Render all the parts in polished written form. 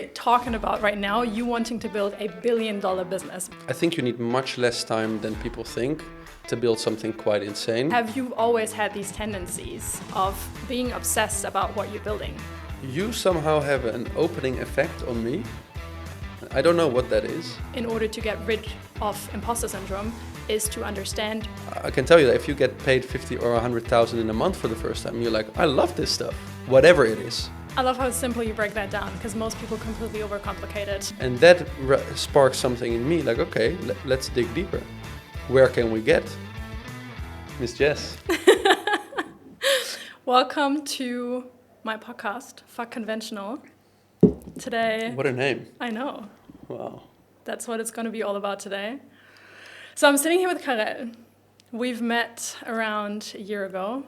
we're talking about right now, you wanting to build a billion-dollar business. I think you need much less time than people think to build something quite insane. Have you always had these tendencies of being obsessed about what you're building? You somehow have an opening effect on me. I don't know what that is. In order to get rid of imposter syndrome is to understand. I can tell you that if you get paid 50 or 100,000 in a month for the first time, you're like, I love this stuff, whatever it is. I love how simple you break that down, because most people completely overcomplicate it. And that sparks something in me, like, okay, let's dig deeper. Where can we get? Miss Jess. Welcome to my podcast, Fuck Conventional. Today... What a name. I know. Wow. That's what it's going to be all about today. So I'm sitting here with Karel. We've met around a year ago.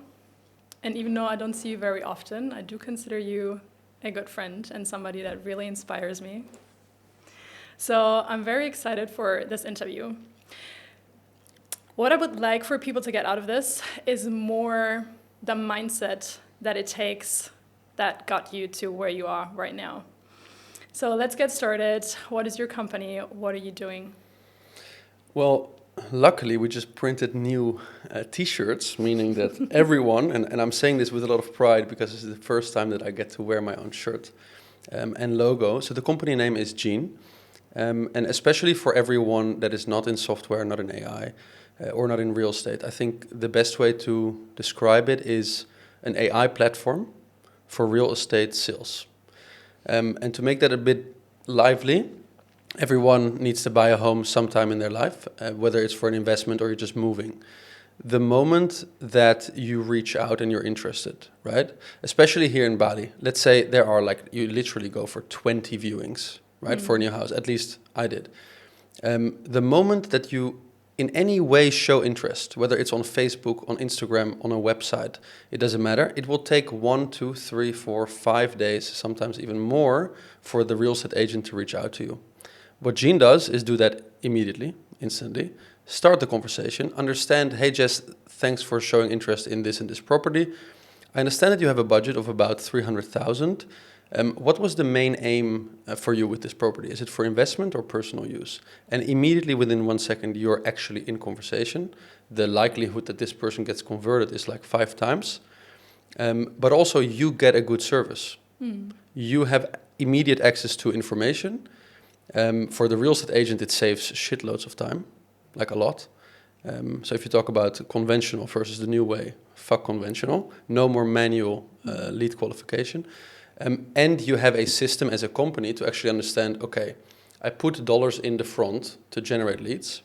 And even though I don't see you very often, I do consider you a good friend and somebody that really inspires me. So I'm very excited for this interview. What I would like for people to get out of this is more the mindset that it takes that got you to where you are right now. So let's get started. What is your company? What are you doing? Well, luckily we just printed new t-shirts, meaning that everyone, and I'm saying this with a lot of pride because this is the first time that I get to wear my own shirt and logo. So the company name is Gene. And especially for everyone that is not in software, not in AI, or not in real estate, I think the best way to describe it is an AI platform for real estate sales. And to make that a bit lively, everyone needs to buy a home sometime in their life, whether it's for an investment or you're just moving. The moment that you reach out and you're interested, right? Especially here in Bali, let's say there are you literally go for 20 viewings, right? For a new house, at least I did. The moment that you in any way show interest, whether it's on Facebook, on Instagram, on a website, it doesn't matter. It will take 1, 2, 3, 4, 5 days, sometimes even more, for the real estate agent to reach out to you. What Gene does is do that immediately, instantly, start the conversation, understand, hey Jess, thanks for showing interest in this and this property. I understand that you have a budget of about 300,000. What was the main aim for you with this property? Is it for investment or personal use? And immediately within 1 second, you're actually in conversation. The likelihood that this person gets converted is like 5 times. But also you get a good service. You have immediate access to information. For the real estate agent, it saves shitloads of time, like a lot. So if you talk about conventional versus the new way, fuck conventional, no more manual lead qualification. And you have a system as a company to actually understand, okay, I put dollars in the front to generate leads,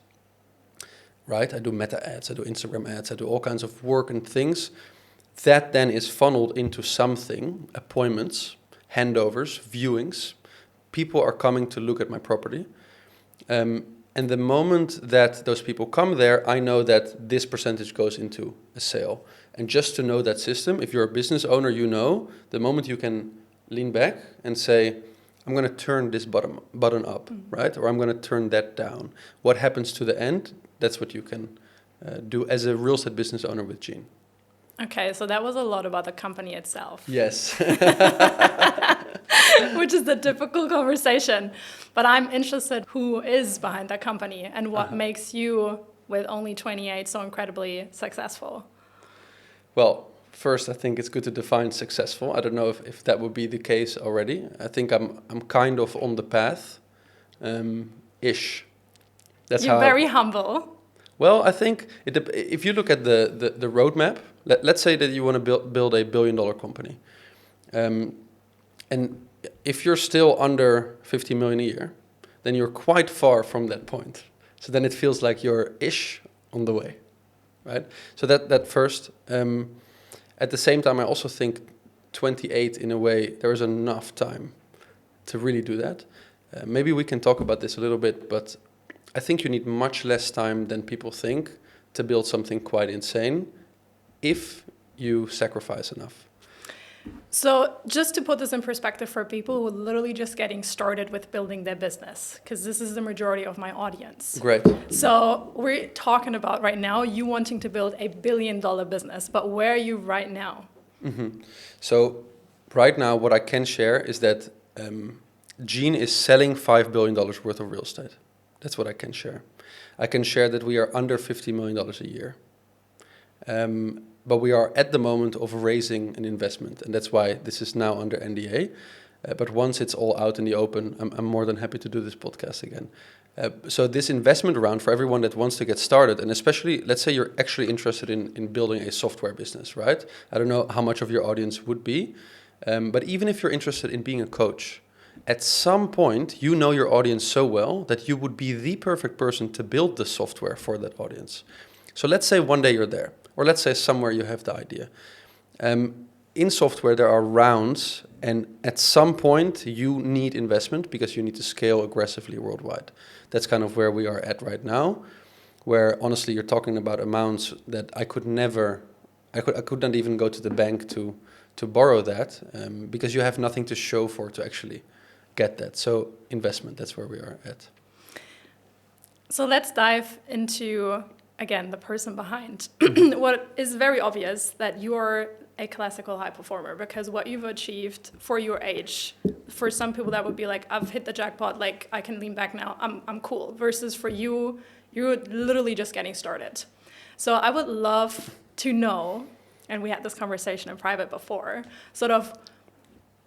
right? I do meta ads, I do Instagram ads, I do all kinds of work and things. That then is funneled into something, appointments, handovers, viewings. People are coming to look at my property. And the moment that those people come there, I know that this percentage goes into a sale. And just to know that system, if you're a business owner, you know, the moment you can lean back and say, I'm going to turn this button up, right? Or I'm going to turn that down. What happens to the end? That's what you can do as a real estate business owner with Gene. Okay, so that was a lot about the company itself. Yes. Which is the typical conversation. But I'm interested who is behind that company and what makes you, with only 28, so incredibly successful. Well, first, I think it's good to define successful. I don't know if that would be the case already. I think I'm kind of on the path, ish. That's You're how very humble. Well, I think if you look at the roadmap, let's say that you want to build a $1 billion company. And if you're still under 50 million a year, then you're quite far from that point. So then it feels like you're ish on the way, right? So that first. At the same time, I also think 28, in a way, there is enough time to really do that. Maybe we can talk about this a little bit, but I think you need much less time than people think to build something quite insane if you sacrifice enough. So just to put this in perspective for people who are literally just getting started with building their business, because this is the majority of my audience. Great. So we're talking about right now, you wanting to build a $1 billion business, but where are you right now? So right now, what I can share is that Gene is selling $5 billion worth of real estate. That's what I can share. I can share that we are under $50 million a year. But we are at the moment of raising an investment, and that's why this is now under NDA. But once it's all out in the open, I'm more than happy to do this podcast again. So this investment round for everyone that wants to get started, and especially, let's say you're actually interested in building a software business, right? I don't know how much of your audience would be, but even if you're interested in being a coach, at some point, you know your audience so well that you would be the perfect person to build the software for that audience. So let's say one day you're there, or let's say somewhere you have the idea. In software, there are rounds, and at some point, you need investment because you need to scale aggressively worldwide. That's kind of where we are at right now, where honestly, you're talking about amounts that I could not even go to the bank to borrow that because you have nothing to show for to actually get that. So investment, that's where we are at. So let's dive into, again, the person behind. What is very obvious that you are a classical high performer, because what you've achieved for your age, for some people that would be like, I've hit the jackpot, like I can lean back now, I'm cool. Versus for you, you're literally just getting started. So I would love to know, and we had this conversation in private before, sort of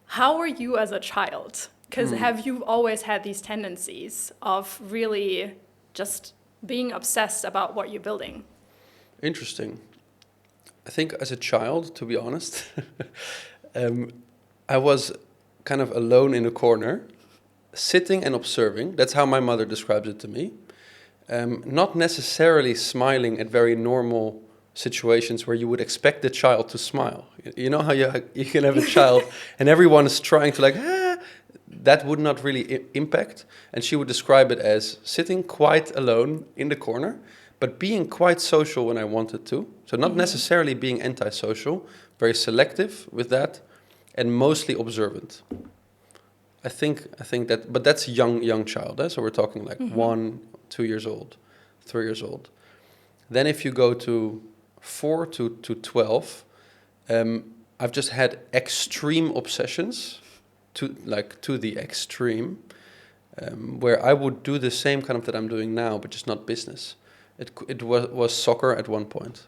how were you as a child? Because have you always had these tendencies of really just being obsessed about what you're building? Interesting. I think as a child, to be honest, I was kind of alone in a corner, sitting and observing. That's how my mother describes it to me. Not necessarily smiling at very normal situations where you would expect the child to smile. You know how you can have a child and everyone is trying to that would not really impact. And she would describe it as sitting quite alone in the corner, but being quite social when I wanted to. So not necessarily being antisocial, very selective with that, and mostly observant. I think that, but that's young child. So we're talking like 1, 2 years old, 3 years old. Then if you go to 4 to 12, I've just had extreme obsessions to the extreme, where I would do the same kind of that I'm doing now, but just not business. It was soccer at one point.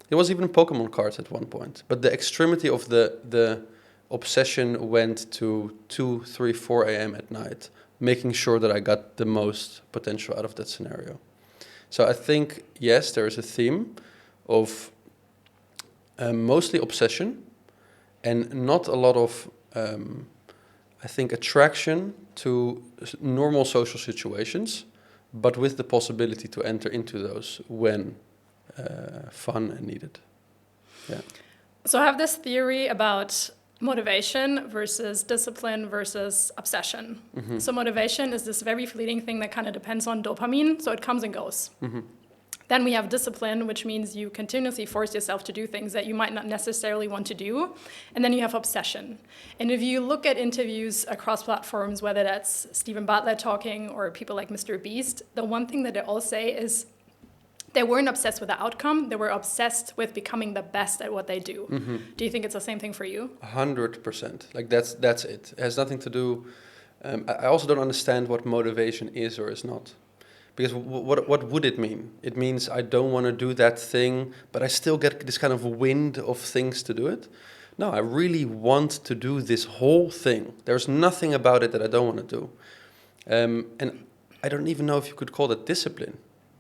It was even Pokemon cards at one point. But the extremity of the obsession went to 2, 3, 4 a.m. at night, making sure that I got the most potential out of that scenario. So I think, yes, there is a theme of mostly obsession and not a lot of, I think, attraction to normal social situations, but with the possibility to enter into those when fun and needed. Yeah. So I have this theory about motivation versus discipline versus obsession. So motivation is this very fleeting thing that kind of depends on dopamine, so it comes and goes. Then we have discipline, which means you continuously force yourself to do things that you might not necessarily want to do. And then you have obsession. And if you look at interviews across platforms, whether that's Stephen Bartlett talking or people like Mr. Beast, the one thing that they all say is they weren't obsessed with the outcome. They were obsessed with becoming the best at what they do. Do you think it's the same thing for you? 100%. Like that's it. It has nothing to do. I also don't understand what motivation is or is not. Because what would it mean? It means I don't want to do that thing, but I still get this kind of wind of things to do it. No, I really want to do this whole thing. There's nothing about it that I don't want to do. And I don't even know if you could call it discipline,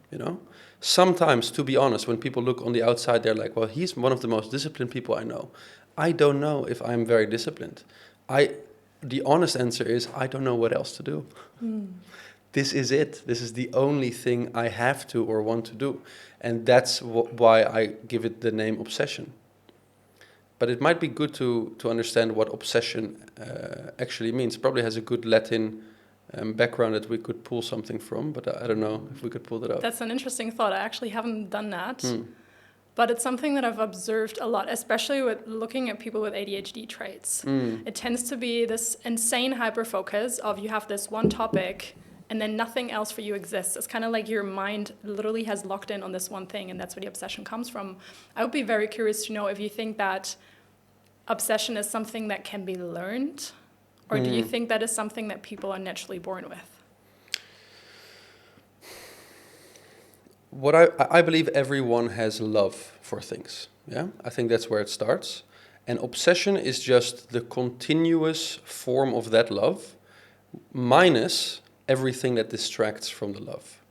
you know? Sometimes, to be honest, when people look on the outside, they're like, well, he's one of the most disciplined people I know. I don't know if I'm very disciplined. The honest answer is, I don't know what else to do. This is it. This is the only thing I have to or want to do. And that's why I give it the name obsession. But it might be good to understand what obsession actually means. Probably has a good Latin background that we could pull something from, but I don't know if we could pull that up. That's an interesting thought. I actually haven't done that. But it's something that I've observed a lot, especially with looking at people with ADHD traits. It tends to be this insane hyper-focus of you have this one topic and then nothing else for you exists. It's kind of like your mind literally has locked in on this one thing, and that's where the obsession comes from. I would be very curious to know if you think that obsession is something that can be learned, Or do you think that is something that people are naturally born with? What I believe everyone has love for things. Yeah, I think that's where it starts. And obsession is just the continuous form of that love, minus everything that distracts from the love.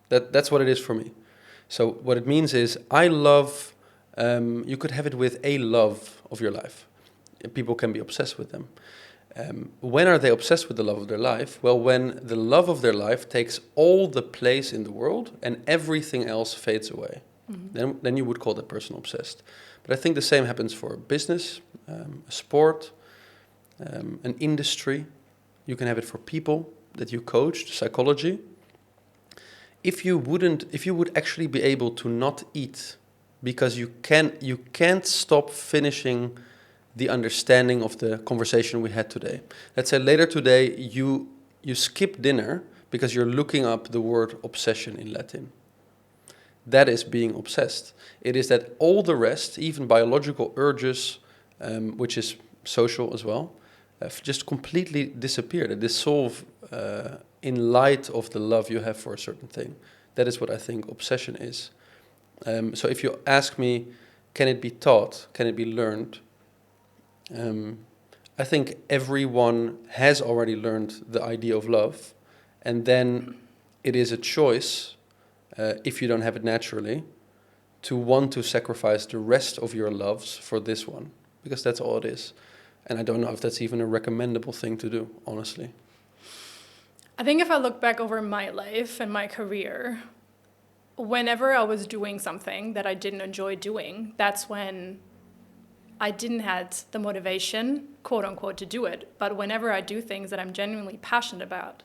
That's what it is for me. So what it means is I love, you could have it with a love of your life. People can be obsessed with them. When are they obsessed with the love of their life? Well, when the love of their life takes all the place in the world and everything else fades away. Then you would call that person obsessed. But I think the same happens for business, a sport, an industry. You can have it for people that you coach, psychology. If you would actually be able to not eat because you can't stop finishing the understanding of the conversation we had today. Let's say later today you skip dinner because you're looking up the word obsession in Latin. That is being obsessed. It is that all the rest, even biological urges, which is social as well, just completely disappear. They dissolve in light of the love you have for a certain thing. That is what I think obsession is. So if you ask me, can it be taught? Can it be learned? I think everyone has already learned the idea of love, and then it is a choice, if you don't have it naturally, to want to sacrifice the rest of your loves for this one, because that's all it is. And I don't know if that's even a recommendable thing to do, honestly. I think if I look back over my life and my career, whenever I was doing something that I didn't enjoy doing, that's when I didn't have the motivation, quote unquote, to do it. But whenever I do things that I'm genuinely passionate about,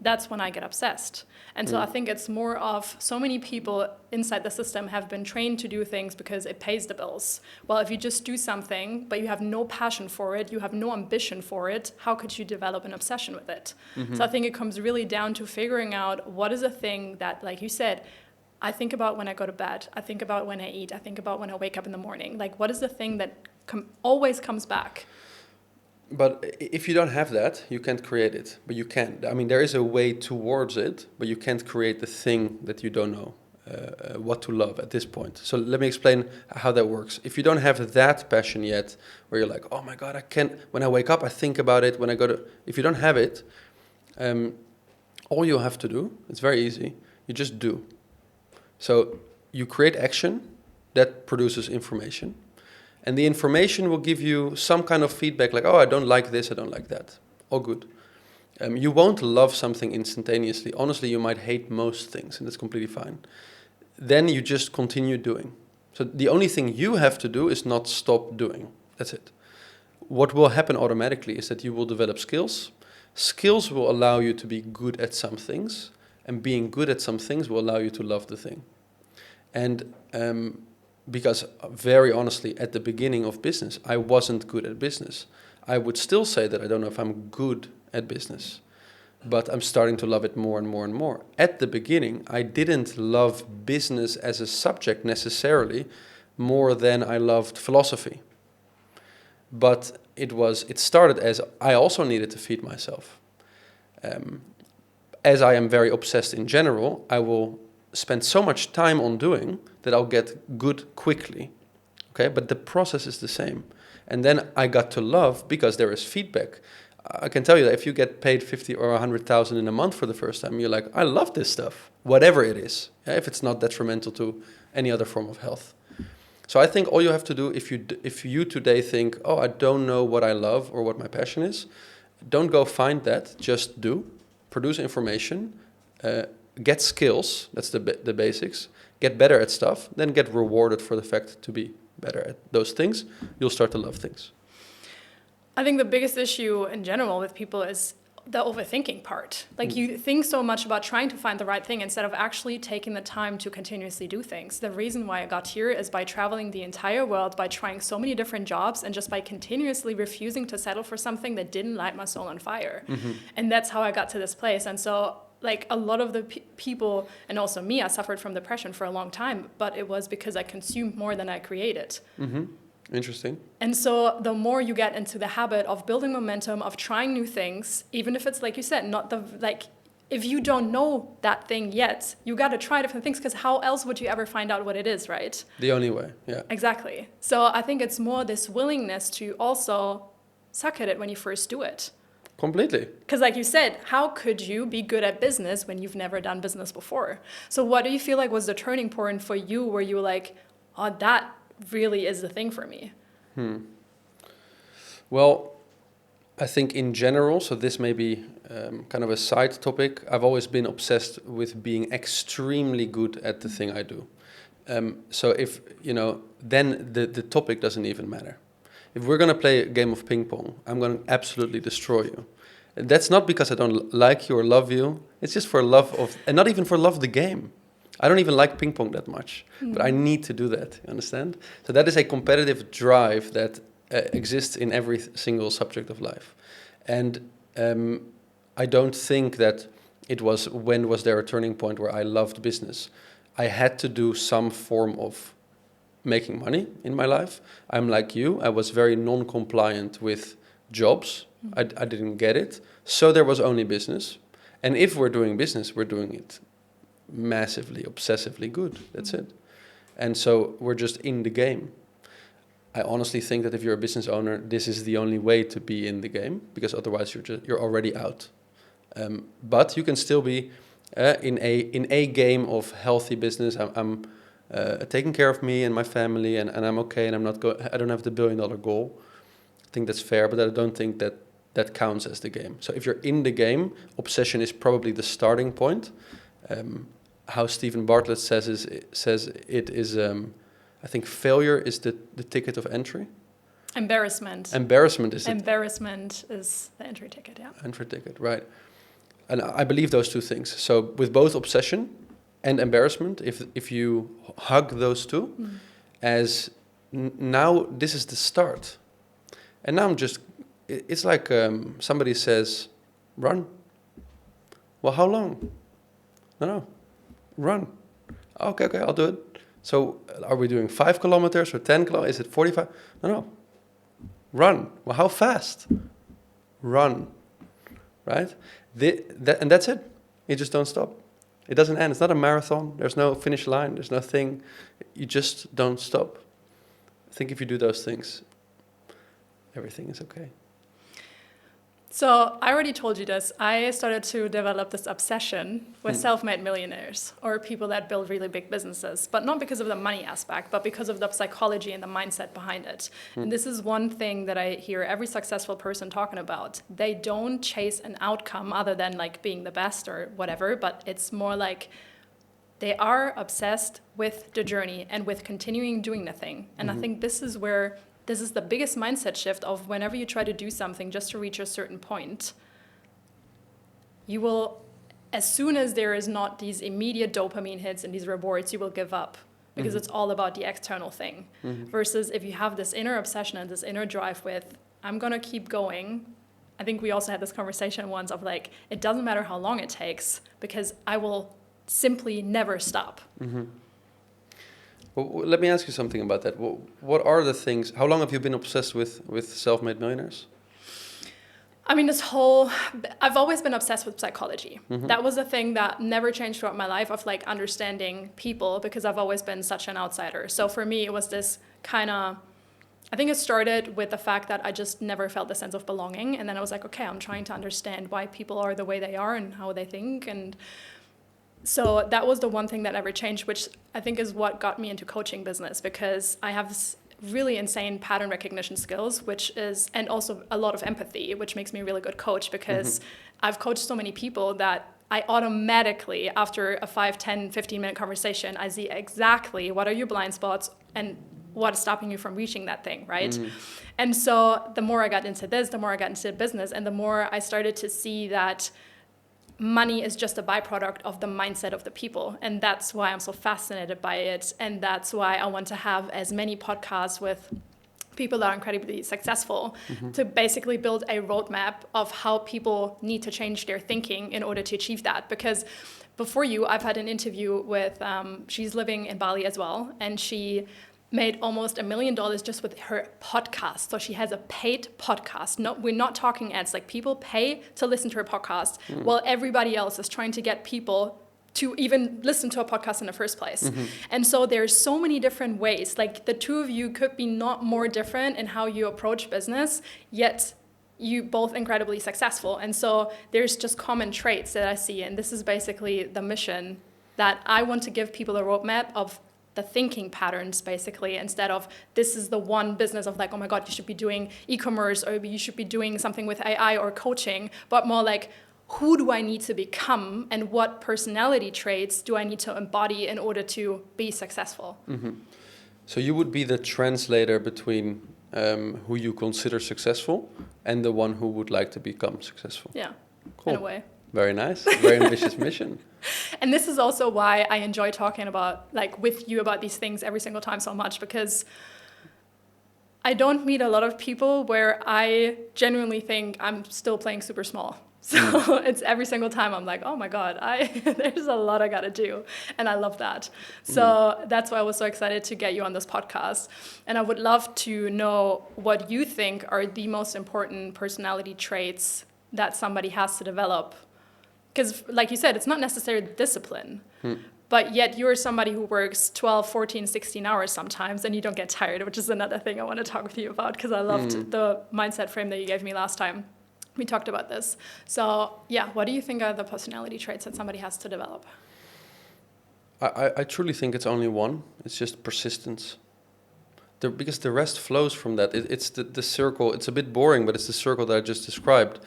that's when I get obsessed. And so I think it's more of so many people inside the system have been trained to do things because it pays the bills. Well, if you just do something, but you have no passion for it, you have no ambition for it, how could you develop an obsession with it? So I think it comes really down to figuring out what is a thing that, like you said, I think about when I go to bed. I think about when I eat. I think about when I wake up in the morning. Like, what is the thing that always comes back? But if you don't have that, you can't create it. But you can. I mean, there is a way towards it, but you can't create the thing that you don't know what to love at this point. So let me explain how that works. If you don't have that passion yet, where you're like, oh my God, I can't. When I wake up, I think about it. When I go to, if you don't have it, all you have to do, it's very easy. You just do. So you create action that produces information. And the information will give you some kind of feedback like, oh, I don't like this, I don't like that. All good. You won't love something instantaneously. Honestly, you might hate most things, and that's completely fine. Then you just continue doing. So the only thing you have to do is not stop doing. That's it. What will happen automatically is that you will develop skills. Skills will allow you to be good at some things, and being good at some things will allow you to love the thing. And because very honestly, at the beginning of business, I wasn't good at business. I would still say that I don't know if I'm good at business, but I'm starting to love it more and more and more. At the beginning, I didn't love business as a subject necessarily more than I loved philosophy. But it started as I also needed to feed myself. As I am very obsessed in general, I will spend so much time on doing that I'll get good quickly. Okay, but the process is the same. And then I got to love because there is feedback. I can tell you that if you get paid 50 or 100,000 in a month for the first time, you're like, I love this stuff, whatever it is, if it's not detrimental to any other form of health. So I think all you have to do, if you today think, oh, I don't know what I love or what my passion is, don't go find that, just do, produce information, get skills, that's the basics, get better at stuff, then get rewarded for the fact to be better at those things, you'll start to love things. I think the biggest issue in general with people is the overthinking part. Like you think so much about trying to find the right thing instead of actually taking the time to continuously do things. The reason why I got here is by traveling the entire world, by trying so many different jobs, and just by continuously refusing to settle for something that didn't light my soul on fire. And that's how I got to this place. And so like a lot of the people, and also me, I suffered from depression for a long time, but it was because I consumed more than I created. Interesting. And so the more you get into the habit of building momentum, of trying new things, even if it's like you said, not the like, if you don't know that thing yet, you got to try different things, because how else would you ever find out what it is, right? The only way, yeah. Exactly. So I think it's more this willingness to also suck at it when you first do it. Completely. Because like you said, how could you be good at business when you've never done business before? So what do you feel like was the turning point for you where you were like, oh, that really is the thing for me? Well, I think in general, so this may be kind of a side topic, I've always been obsessed with being extremely good at the thing I do. So if, then the topic doesn't even matter. If we're going to play a game of ping pong, I'm going to absolutely destroy you. And that's not because I don't like you or love you. It's just for love of, and not even for love of the game. I don't even like ping pong that much, but I need to do that. You understand? So that is a competitive drive that exists in every single subject of life. And I don't think that it was, when was there a turning point where I loved business? I had to do some form of making money in my life. I'm like you. I was very non-compliant with jobs. I didn't get it. So there was only business. And if we're doing business, we're doing it massively, obsessively good. That's it. And so we're just in the game. I honestly think that if you're a business owner, this is the only way to be in the game, because otherwise you're already out. But you can still be in a game of healthy business. I'm taking care of me and my family, and I'm okay, and I don't have the $1 billion goal. I think that's fair, but I don't think that counts as the game. So if you're in the game, obsession is probably the starting point. How Stephen Bartlett says it is, I think failure is the ticket of entry. Embarrassment. Embarrassment is the entry ticket, yeah. Entry ticket, right. And I believe those two things. So with both obsession and embarrassment, if you hug those two, as now this is the start. And now it's like somebody says, run. Well, how long? No, run. Okay, I'll do it. So are we doing 5 kilometers or 10 kilometers? Is it 45? No. Run. Well, how fast? Run. Right? And that's it. You just don't stop. It doesn't end. It's not a marathon. There's no finish line. There's no thing. You just don't stop. I think if you do those things, everything is okay. So I already told you this. I started to develop this obsession with self-made millionaires, or people that build really big businesses, but not because of the money aspect, but because of the psychology and the mindset behind it. And this is one thing that I hear every successful person talking about. They don't chase an outcome other than like being the best or whatever, but it's more like they are obsessed with the journey and with continuing doing the thing. And I think this is the biggest mindset shift of whenever you try to do something just to reach a certain point, you will, as soon as there is not these immediate dopamine hits and these rewards, you will give up, because it's all about the external thing. Versus if you have this inner obsession and this inner drive with, I'm going to keep going. I think we also had this conversation once of like, it doesn't matter how long it takes, because I will simply never stop. Well, let me ask you something about that. What are the things? How long have you been obsessed with self-made millionaires? I mean, I've always been obsessed with psychology. That was a thing that never changed throughout my life, of like understanding people, because I've always been such an outsider. So for me, it was this kind of, I think it started with the fact that I just never felt the sense of belonging. And then I was like, okay, I'm trying to understand why people are the way they are and how they think. And so that was the one thing that never changed, which I think is what got me into coaching business, because I have this really insane pattern recognition skills, and also a lot of empathy, which makes me a really good coach, because I've coached so many people that I automatically, after a 5, 10, 15-minute conversation, I see exactly what are your blind spots and what is stopping you from reaching that thing, right? And so the more I got into this, the more I got into business, and the more I started to see that money is just a byproduct of the mindset of the people. And that's why I'm so fascinated by it. And that's why I want to have as many podcasts with people that are incredibly successful, to basically build a roadmap of how people need to change their thinking in order to achieve that. Because before you, I've had an interview with, she's living in Bali as well. And she made almost $1 million just with her podcast. So she has a paid podcast. No, we're not talking ads. Like, people pay to listen to her podcast, while everybody else is trying to get people to even listen to a podcast in the first place. And so there's so many different ways. Like, the two of you could be not more different in how you approach business, yet you both incredibly successful. And so there's just common traits that I see. And this is basically the mission, that I want to give people a roadmap of the thinking patterns, basically, instead of this is the one business of like, oh my God, you should be doing e-commerce, or you should be doing something with AI or coaching, but more like, who do I need to become, and what personality traits do I need to embody in order to be successful? So you would be the translator between who you consider successful and the one who would like to become successful. Yeah, cool. In a way. Very nice. Very ambitious mission. And this is also why I enjoy talking about, like, with you about these things every single time so much, because I don't meet a lot of people where I genuinely think I'm still playing super small. So it's every single time I'm like, oh my God, there's a lot I got to do. And I love that. So that's why I was so excited to get you on this podcast. And I would love to know what you think are the most important personality traits that somebody has to develop. Because like you said, it's not necessarily discipline. But yet you're somebody who works 12, 14, 16 hours sometimes, and you don't get tired, which is another thing I want to talk with you about, because I loved the mindset frame that you gave me last time. We talked about this. So yeah, what do you think are the personality traits that somebody has to develop? I truly think it's only one. It's just persistence. Because the rest flows from that. It's the circle. It's a bit boring, but it's the circle that I just described.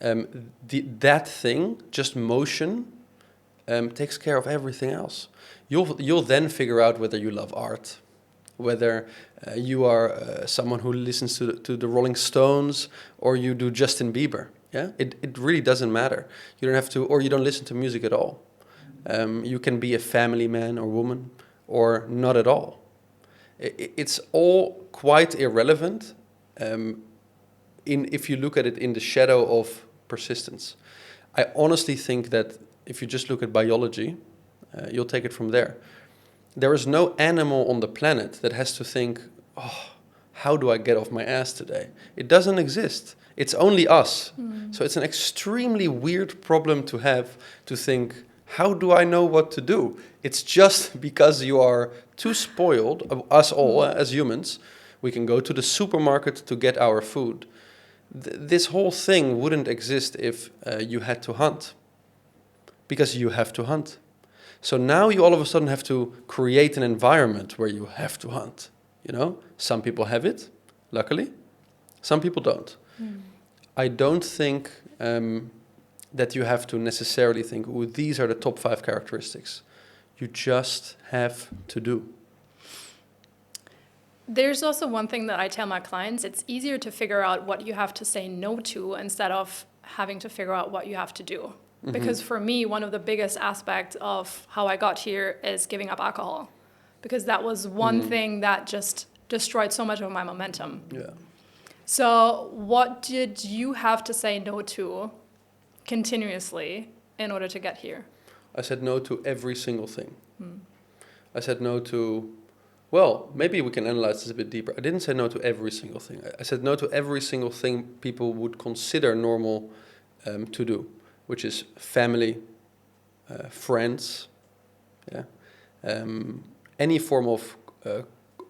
That thing, just motion, takes care of everything else. You'll then figure out whether you love art, whether you are someone who listens to the Rolling Stones, or you do Justin Bieber. Yeah, it really doesn't matter. You don't have to, or you don't listen to music at all. You can be a family man or woman, or not at all. It's all quite irrelevant if you look at it in the shadow of persistence. I honestly think that if you just look at biology, you'll take it from there. There is no animal on the planet that has to think, oh, how do I get off my ass today? It doesn't exist. It's only us. So it's an extremely weird problem to have, to think, how do I know what to do? It's just because you are too spoiled, us all as humans. We can go to the supermarket to get our food. This whole thing wouldn't exist if you had to hunt, because you have to hunt. So now you all of a sudden have to create an environment where you have to hunt. You know, some people have it, luckily. Some people don't. I don't think that you have to necessarily think, oh, these are the top 5 characteristics. You just have to do. There's also one thing that I tell my clients. It's easier to figure out what you have to say no to instead of having to figure out what you have to do. Because for me, one of the biggest aspects of how I got here is giving up alcohol. Because that was one thing that just destroyed so much of my momentum. Yeah. So what did you have to say no to continuously in order to get here? I said no to every single thing. I said no to, well, maybe we can analyze this a bit deeper. I didn't say no to every single thing. I said no to every single thing people would consider normal to do, which is family, friends, yeah, any form of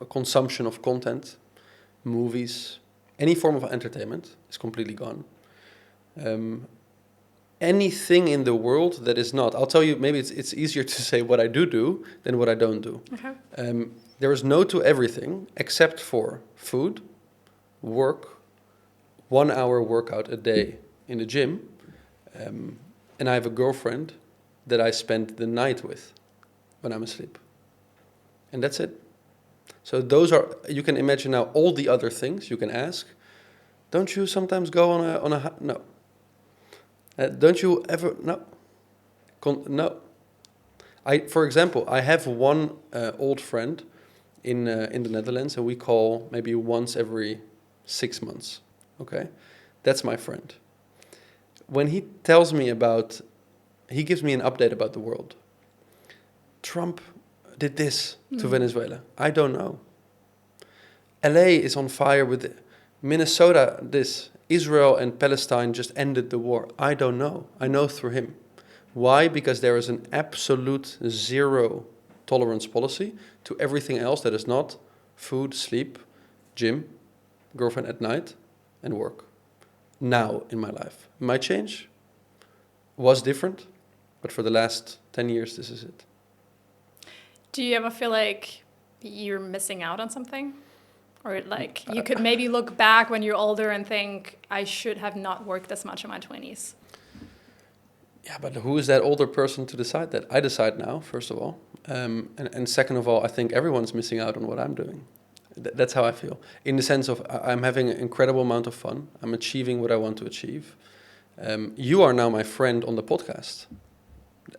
consumption of content, movies, any form of entertainment is completely gone. Anything in the world that is not, I'll tell you, maybe it's easier to say what I do than what I don't do. Okay. There is no to everything except for food, work, 1 hour workout a day in the gym, and I have a girlfriend that I spend the night with when I'm asleep. And that's it. So those are, you can imagine now all the other things you can ask. Don't you sometimes go on a no. Don't you ever, no. No. For example, I have one old friend in the Netherlands, and we call maybe once every 6 months. Okay? That's my friend. When he tells me he gives me an update about the world. Trump did this to Venezuela. I don't know. LA is on fire with Minnesota, this. Israel and Palestine just ended the war. I don't know. I know through him. Why? Because there is an absolute zero tolerance policy to everything else that is not food, sleep, gym, girlfriend at night, and work. Now in my life. My change was different, but for the last 10 years, this is it. Do you ever feel like you're missing out on something? Or like you could maybe look back when you're older and think, I should have not worked this much in my 20s. Yeah, but who is that older person to decide that? I decide now, first of all. And second of all, I think everyone's missing out on what I'm doing. That's how I feel. In the sense of I'm having an incredible amount of fun. I'm achieving what I want to achieve. You are now my friend on the podcast.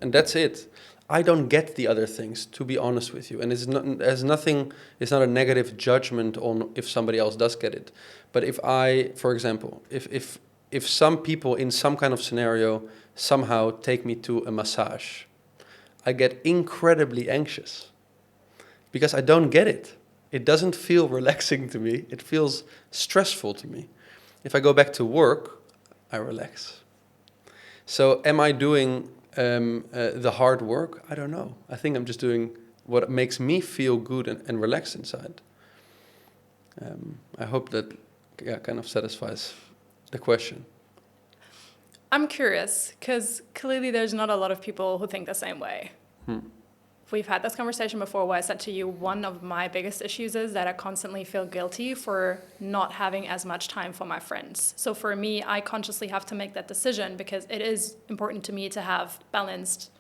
And that's it. I don't get the other things, to be honest with you. And it's not a negative judgment on if somebody else does get it. But if I, for example, if some people in some kind of scenario somehow take me to a massage, I get incredibly anxious because I don't get it. It doesn't feel relaxing to me. It feels stressful to me. If I go back to work, I relax. So am I doing the hard work? I don't know. I think I'm just doing what makes me feel good and relaxed inside. I hope that kind of satisfies the question. I'm curious, because clearly there's not a lot of people who think the same way. We've had this conversation before where I said to you, one of my biggest issues is that I constantly feel guilty for not having as much time for my friends. So for me, I consciously have to make that decision because it is important to me to have balanced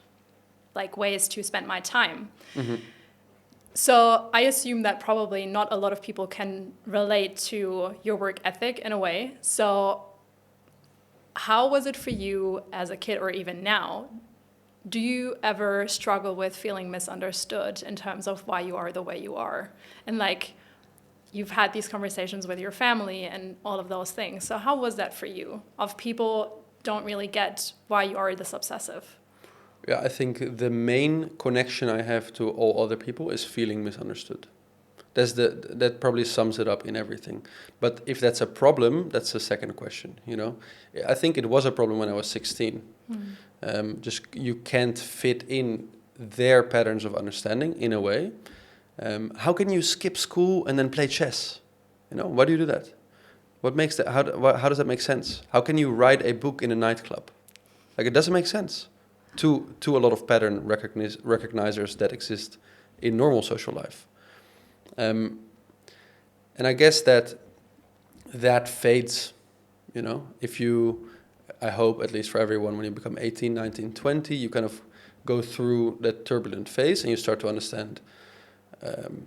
like ways to spend my time. Mm-hmm. So I assume that probably not a lot of people can relate to your work ethic in a way. So how was it for you as a kid or even now? Do you ever struggle with feeling misunderstood in terms of why you are the way you are? And like, you've had these conversations with your family and all of those things. So how was that for you? Of people don't really get why you are this obsessive? Yeah, I think the main connection I have to all other people is feeling misunderstood. That probably sums it up in everything. But if that's a problem, that's a second question, you know? I think it was a problem when I was 16. Just you can't fit in their patterns of understanding in a way. How can you skip school and then play chess? You know, why do you do that? What makes that? How does that make sense? How can you write a book in a nightclub? Like, it doesn't make sense to a lot of pattern recognizers that exist in normal social life. And I guess that fades, you know, I hope, at least for everyone, when you become 18, 19, 20, you kind of go through that turbulent phase and you start to understand,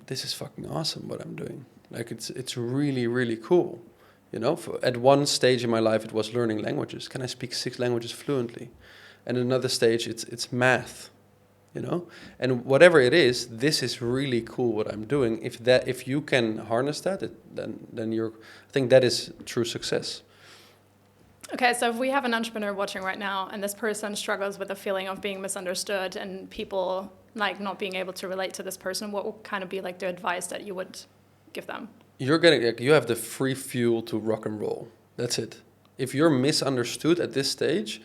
this is fucking awesome what I'm doing. Like, it's really, really cool. You know, at one stage in my life, it was learning languages. Can I speak 6 languages fluently? And another stage, it's math, you know? And whatever it is, this is really cool what I'm doing. If you can harness that, then I think that is true success. Okay, so if we have an entrepreneur watching right now and this person struggles with the feeling of being misunderstood and people like not being able to relate to this person, what would kind of be like the advice that you would give them? You have the free fuel to rock and roll. That's it. If you're misunderstood at this stage,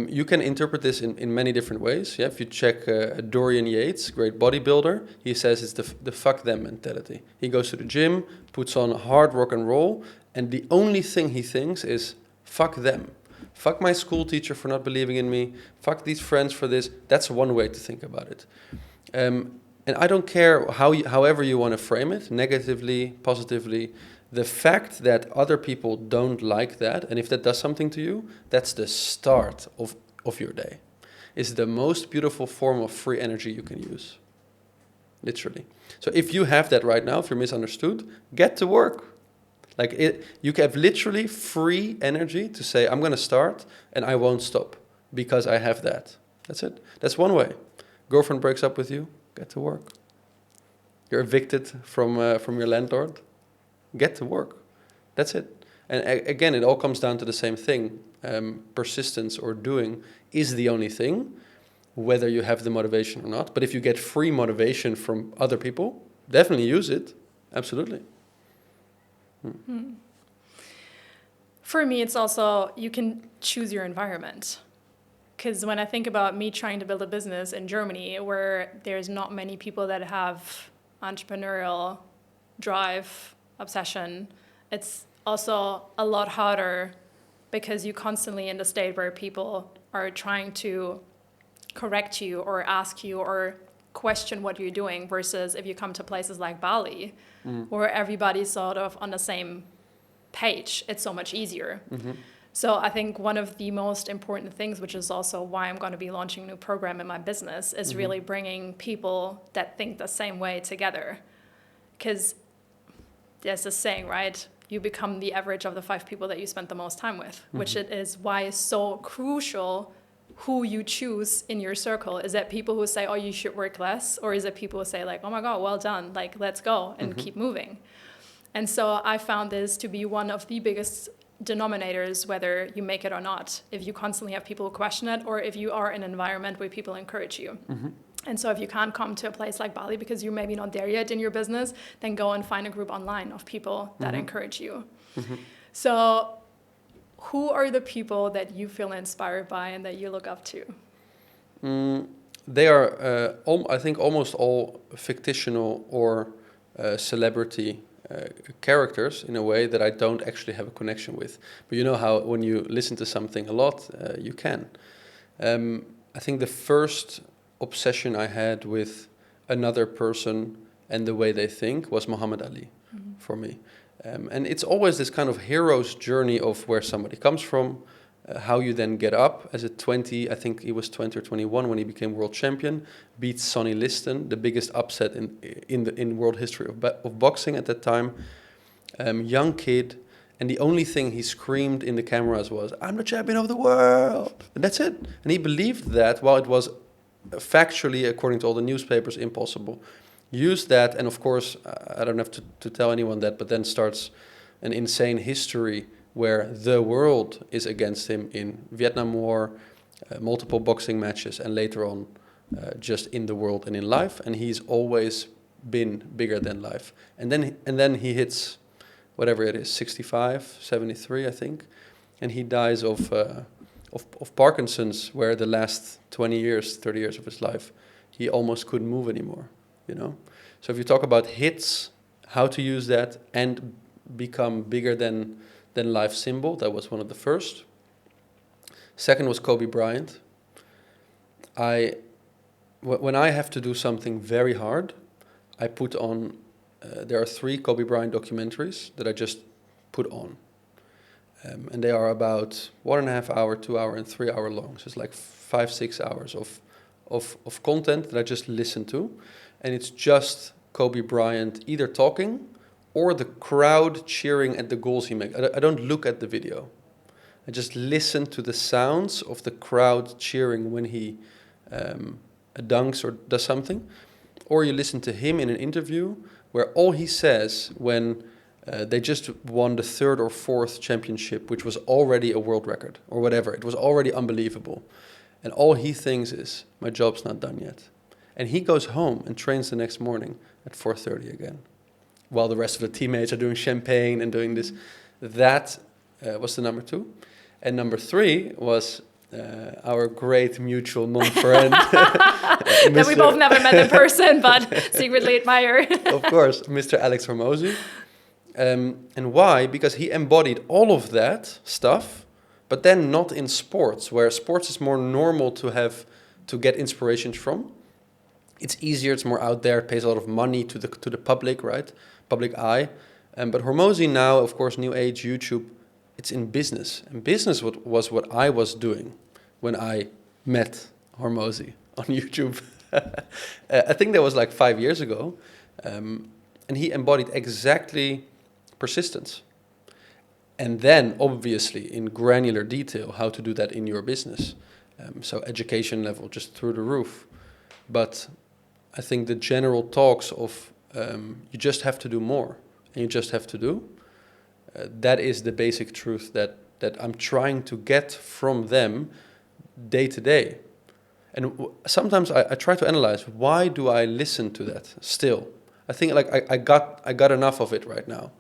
you can interpret this in many different ways. Yeah, if you check Dorian Yates, great bodybuilder, he says it's the fuck them mentality. He goes to the gym, puts on hard rock and roll, and the only thing he thinks is, fuck them. Fuck my school teacher for not believing in me. Fuck these friends for this. That's one way to think about it. And I don't care however you want to frame it, negatively, positively. The fact that other people don't like that, and if that does something to you, that's the start of your day. It's the most beautiful form of free energy you can use. Literally. So if you have that right now, if you're misunderstood, get to work. You have literally free energy to say, I'm going to start and I won't stop because I have that. That's it. That's one way. Girlfriend breaks up with you, get to work. You're evicted from your landlord, get to work. That's it. And again, it all comes down to the same thing. Persistence or doing is the only thing, whether you have the motivation or not. But if you get free motivation from other people, definitely use it. Absolutely. For me, it's also, you can choose your environment. Because when I think about me trying to build a business in Germany, where there's not many people that have entrepreneurial drive, obsession, it's also a lot harder because you're constantly in the state where people are trying to correct you or ask you or question what you're doing, versus if you come to places like Bali, where everybody's sort of on the same page, it's so much easier. So I think one of the most important things, which is also why I'm going to be launching a new program in my business, is really bringing people that think the same way together. Because there's this saying, right? You become the average of the 5 people that you spend the most time with, which it is why it's so crucial who you choose in your circle. Is that people who say, oh, you should work less? Or is it people who say like, oh my God, well done, like, let's go and keep moving? And so I found this to be one of the biggest denominators, whether you make it or not, if you constantly have people who question it, or if you are in an environment where people encourage you. And so if you can't come to a place like Bali because you're maybe not there yet in your business, then go and find a group online of people that encourage you. So who are the people that you feel inspired by and that you look up to? They are, I think, almost all fictional or celebrity characters in a way that I don't actually have a connection with. But you know how when you listen to something a lot, you can. I think the first obsession I had with another person and the way they think was Muhammad Ali for me. And it's always this kind of hero's journey of where somebody comes from, how you then get up as a 20, I think he was 20 or 21 when he became world champion, beats Sonny Liston, the biggest upset in world history of boxing at that time. Young kid, and the only thing he screamed in the cameras was, "I'm the champion of the world." And that's it. And he believed that, while it was factually, according to all the newspapers, impossible. Used that, and of course, I don't have to tell anyone that, but then starts an insane history where the world is against him in Vietnam War, multiple boxing matches, and later on just in the world and in life. And he's always been bigger than life. And then he hits whatever it is, 65, 73, I think, and he dies of Parkinson's, where the last 20 years, 30 years of his life, he almost couldn't move anymore, you know? So if you talk about hits, how to use that and become bigger than life symbol, that was one of the first. Second was Kobe Bryant. When I have to do something very hard, I put on, there are 3 Kobe Bryant documentaries that I just put on. And they are about 1.5 hour, 2 hour, and 3 hour long. So it's like 5-6 hours of content that I just listen to. And it's just Kobe Bryant either talking or the crowd cheering at the goals he makes. I don't look at the video. I just listen to the sounds of the crowd cheering when he dunks or does something. Or you listen to him in an interview where all he says when they just won the 3rd or 4th championship, which was already a world record or whatever. It was already unbelievable. And all he thinks is, my job's not done yet. And he goes home and trains the next morning at 4:30 again, while the rest of the teammates are doing champagne and doing this. That was the number 2. And number 3 was our great mutual non-friend. That we both never met in person, but secretly admire. Of course, Mr. Alex Hormozy. And why? Because he embodied all of that stuff, but then not in sports, where sports is more normal to get inspirations from. It's easier, it's more out there, it pays a lot of money to the public, right? Public eye. But Hormozy now, of course, new age, YouTube, it's in business. And business was what I was doing when I met Hormozy on YouTube. I think that was like 5 years ago. And he embodied exactly persistence. And then, obviously, in granular detail, how to do that in your business. So education level just through the roof. But I think the general talks of you just have to do more and you just have to do, that is the basic truth that I'm trying to get from them day to day. And sometimes I try to analyze, why do I listen to that still? I think like I got enough of it right now.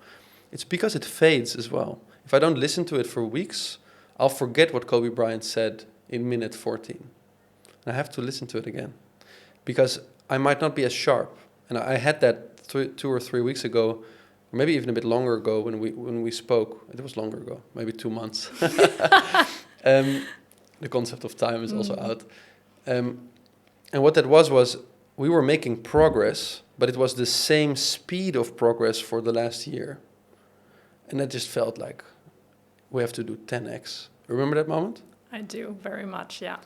It's because it fades as well. If I don't listen to it for weeks, I'll forget what Kobe Bryant said in minute 14. And I have to listen to it again because I might not be as sharp. And I had that 2 or 3 weeks ago, maybe even a bit longer ago when we spoke. It was longer ago, maybe 2 months. The concept of time is also out. And what that was we were making progress, but it was the same speed of progress for the last year. And that just felt like we have to do 10x. Remember that moment? I do, very much, yeah.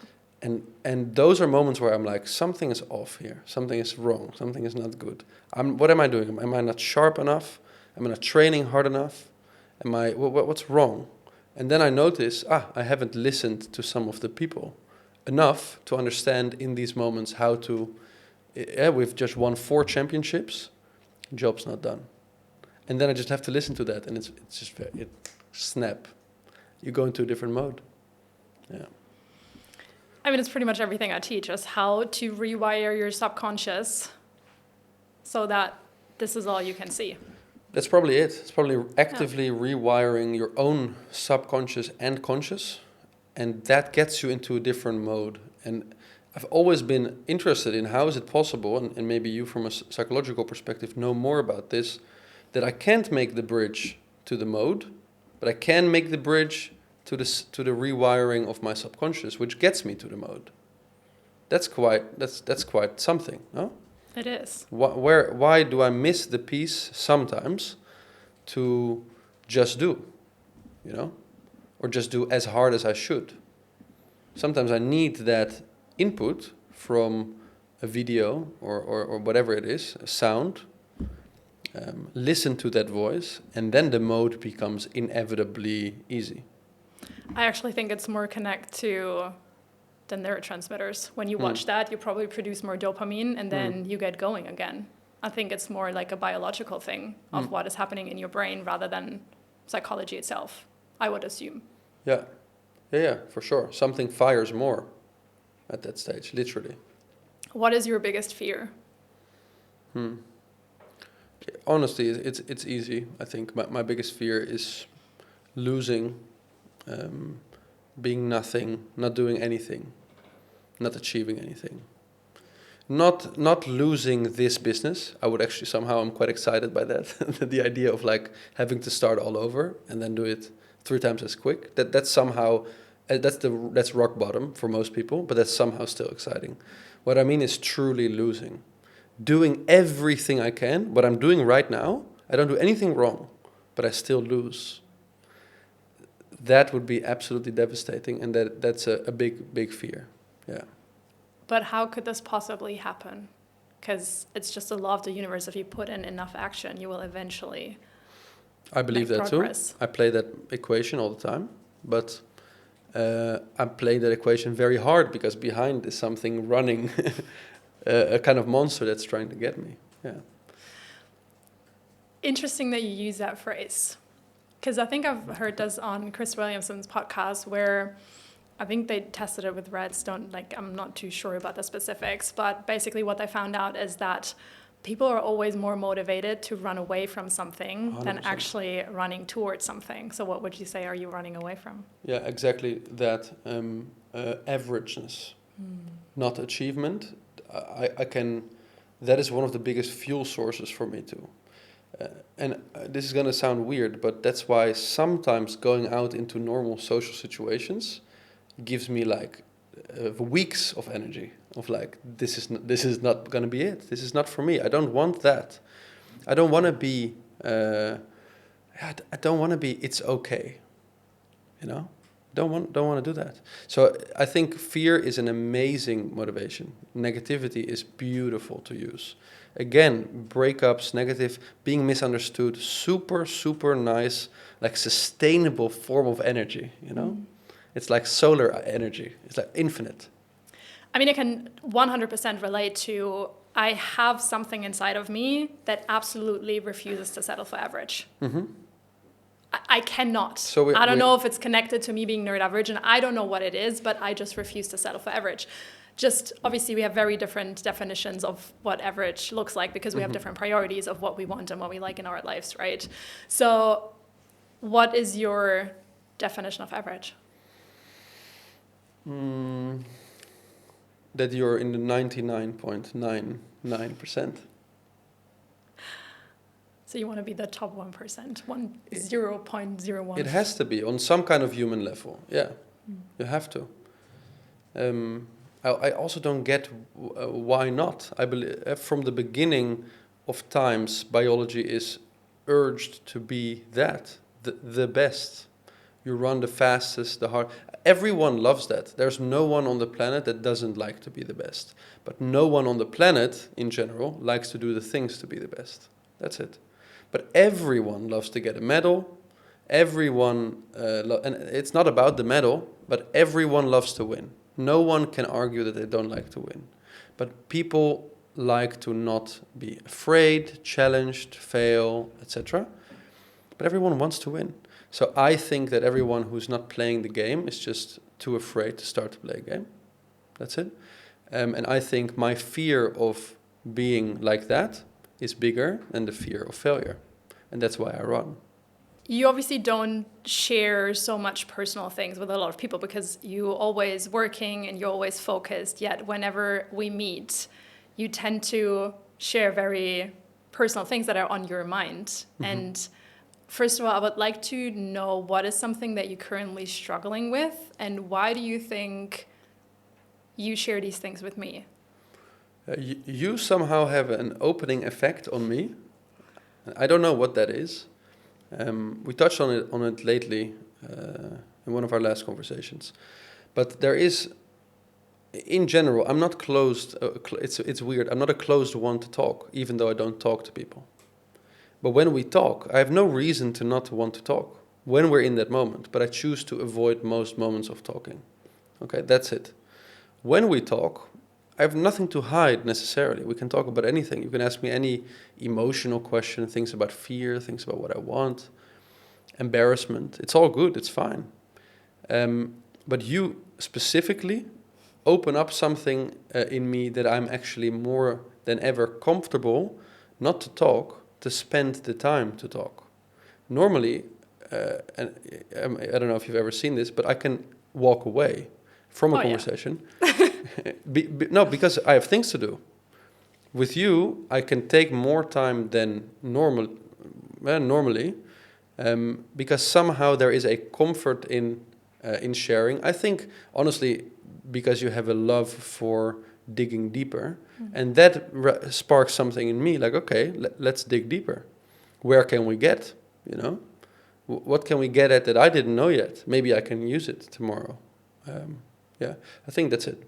And those are moments where I'm like, something is off here. Something is wrong. Something is not good. What am I doing? Am I not sharp enough? Am I not training hard enough? What's wrong? And then I notice, I haven't listened to some of the people enough to understand in these moments how to, we've just won 4 championships, job's not done. And then I just have to listen to that, and it's just snap. You go into a different mode. Yeah. I mean, it's pretty much everything I teach us, how to rewire your subconscious so that this is all you can see. That's probably it. It's probably actively rewiring your own subconscious and conscious, and that gets you into a different mode. And I've always been interested in how is it possible, and maybe you from a psychological perspective know more about this, that I can't make the bridge to the mode, but I can make the bridge to the rewiring of my subconscious, which gets me to the mode. That's quite something, no? It is. Why do I miss the piece sometimes to just do, or just do as hard as I should? Sometimes I need that input from a video or whatever it is, a sound. Listen to that voice, and then the mode becomes inevitably easy. I actually think it's more connected to the neurotransmitters. When you watch that, you probably produce more dopamine, and then you get going again. I think it's more like a biological thing of what is happening in your brain rather than psychology itself, I would assume. Yeah, for sure. Something fires more at that stage, literally. What is your biggest fear? Honestly, it's easy. I think my biggest fear is losing, being nothing, not doing anything, not achieving anything. Not losing this business. I would actually somehow, I'm quite excited by that. The idea of like having to start all over and then do it 3 times as quick. That's somehow, that's rock bottom for most people, but that's somehow still exciting. What I mean is truly losing. Doing everything I can, what I'm doing right now, I don't do anything wrong, but I still lose. That would be absolutely devastating, and that's a big fear. Yeah. But how could this possibly happen? Because it's just a law of the universe. If you put in enough action, you will eventually I believe make that progress. too. I play that equation all the time, but I play that equation very hard because behind is something running, a kind of monster that's trying to get me. Yeah. Interesting that you use that phrase, because I think I've heard this on Chris Williamson's podcast where I think they tested it with rats. I'm not too sure about the specifics, but basically what they found out is that people are always more motivated to run away from something 100%. Than actually running towards something. So what would you say are you running away from? Yeah, exactly that. Averageness, not achievement. I can. That is one of the biggest fuel sources for me too. And this is going to sound weird, but that's why sometimes going out into normal social situations gives me like weeks of energy of like, this is not going to be it. This is not for me. I don't want that. I don't want to be, it's okay. Don't want to do that. So I think fear is an amazing motivation. Negativity is beautiful to use. Again, breakups, negative, being misunderstood, super, super nice, like sustainable form of energy, It's like solar energy. It's like infinite. I mean, I can 100% relate to, I have something inside of me that absolutely refuses to settle for average. I cannot. So I don't know if it's connected to me being neurodivergent. I don't know what it is, but I just refuse to settle for average. Just obviously we have very different definitions of what average looks like because we have different priorities of what we want and what we like in our lives, right? So what is your definition of average? That you're in the 99.99%. So you want to be the top 1%, 0.01. It has to be on some kind of human level. Yeah, you have to. I also don't get why not. I believe from the beginning of times, biology is urged to be the best. You run the fastest, the hard. Everyone loves that. There's no one on the planet that doesn't like to be the best. But no one on the planet, in general, likes to do the things to be the best. That's it. But everyone loves to get a medal. Everyone, and it's not about the medal, but everyone loves to win. No one can argue that they don't like to win. But people like to not be afraid, challenged, fail, etc. But everyone wants to win. So I think that everyone who's not playing the game is just too afraid to start to play a game. That's it. And I think my fear of being like that is bigger than the fear of failure. And that's why I run. You obviously don't share so much personal things with a lot of people because you're always working and you're always focused. Yet whenever we meet, you tend to share very personal things that are on your mind. And first of all, I would like to know what is something that you're currently struggling with and why do you think you share these things with me? You somehow have an opening effect on me. I don't know what that is. We touched on it lately in one of our last conversations. But there is, in general, I'm not closed. It's weird. I'm not a closed one to talk, even though I don't talk to people. But when we talk, I have no reason to not want to talk when we're in that moment. But I choose to avoid most moments of talking. Okay, that's it. When we talk, I have nothing to hide necessarily. We can talk about anything. You can ask me any emotional question, things about fear, things about what I want, embarrassment. It's all good. It's fine. But you specifically open up something in me that I'm actually more than ever comfortable not to talk, to spend the time to talk. Normally, and I don't know if you've ever seen this, but I can walk away from a conversation. No, because I have things to do. With you, I can take more time than normally, because somehow there is a comfort in sharing. I think, honestly, because you have a love for digging deeper, and that sparks something in me. Like, okay, let's dig deeper. Where can we get? You know, what can we get at that I didn't know yet? Maybe I can use it tomorrow. Yeah, I think that's it.